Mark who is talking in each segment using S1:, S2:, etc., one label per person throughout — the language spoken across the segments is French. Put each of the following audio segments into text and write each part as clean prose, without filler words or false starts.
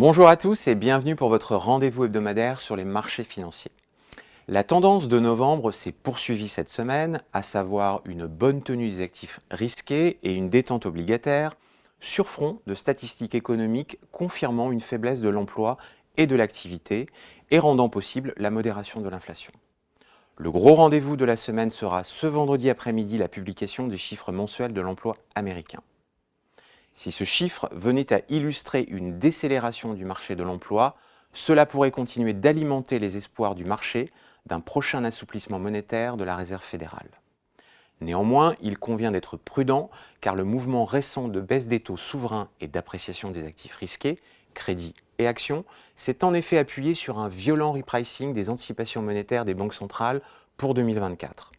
S1: Bonjour à tous et bienvenue pour votre rendez-vous hebdomadaire sur les marchés financiers. La tendance de novembre s'est poursuivie cette semaine, à savoir une bonne tenue des actifs risqués et une détente obligataire, sur front de statistiques économiques confirmant une faiblesse de l'emploi et de l'activité et rendant possible la modération de l'inflation. Le gros rendez-vous de la semaine sera ce vendredi après-midi la publication des chiffres mensuels de l'emploi américain. Si ce chiffre venait à illustrer une décélération du marché de l'emploi, cela pourrait continuer d'alimenter les espoirs du marché d'un prochain assouplissement monétaire de la Réserve fédérale. Néanmoins, il convient d'être prudent car le mouvement récent de baisse des taux souverains et d'appréciation des actifs risqués, crédits et actions, s'est en effet appuyé sur un violent repricing des anticipations monétaires des banques centrales pour 2024.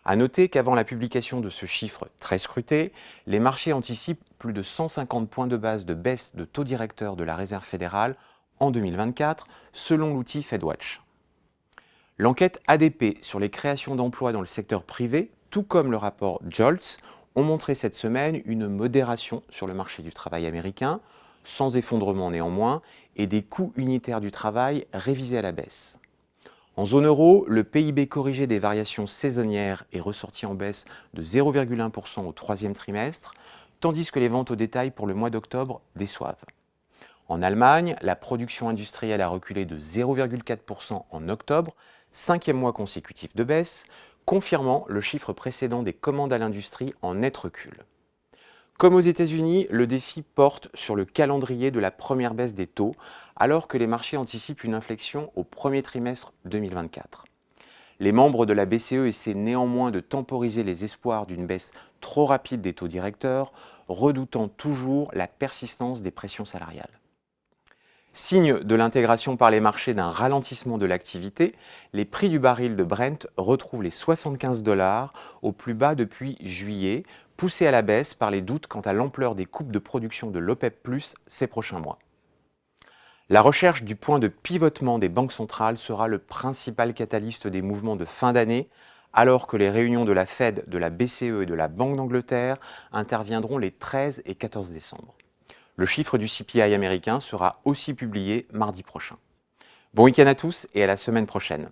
S1: À noter qu'avant la publication de ce chiffre très scruté, les marchés anticipent plus de 150 points de base de baisse de taux directeur de la Réserve fédérale en 2024, selon l'outil FedWatch. L'enquête ADP sur les créations d'emplois dans le secteur privé, tout comme le rapport Jolts, ont montré cette semaine une modération sur le marché du travail américain, sans effondrement néanmoins, et des coûts unitaires du travail révisés à la baisse. En zone euro, le PIB corrigé des variations saisonnières est ressorti en baisse de 0,1% au troisième trimestre, tandis que les ventes au détail pour le mois d'octobre déçoivent. En Allemagne, la production industrielle a reculé de 0,4% en octobre, cinquième mois consécutif de baisse, confirmant le chiffre précédent des commandes à l'industrie en net recul. Comme aux États-Unis, le défi porte sur le calendrier de la première baisse des taux, alors que les marchés anticipent une inflexion au premier trimestre 2024. Les membres de la BCE essaient néanmoins de temporiser les espoirs d'une baisse trop rapide des taux directeurs, redoutant toujours la persistance des pressions salariales. Signe de l'intégration par les marchés d'un ralentissement de l'activité, les prix du baril de Brent retrouvent les 75 $ au plus bas depuis juillet, poussés à la baisse par les doutes quant à l'ampleur des coupes de production de l'OPEP+ ces prochains mois. La recherche du point de pivotement des banques centrales sera le principal catalyste des mouvements de fin d'année, alors que les réunions de la Fed, de la BCE et de la Banque d'Angleterre interviendront les 13 et 14 décembre. Le chiffre du CPI américain sera aussi publié mardi prochain. Bon week-end à tous et à la semaine prochaine.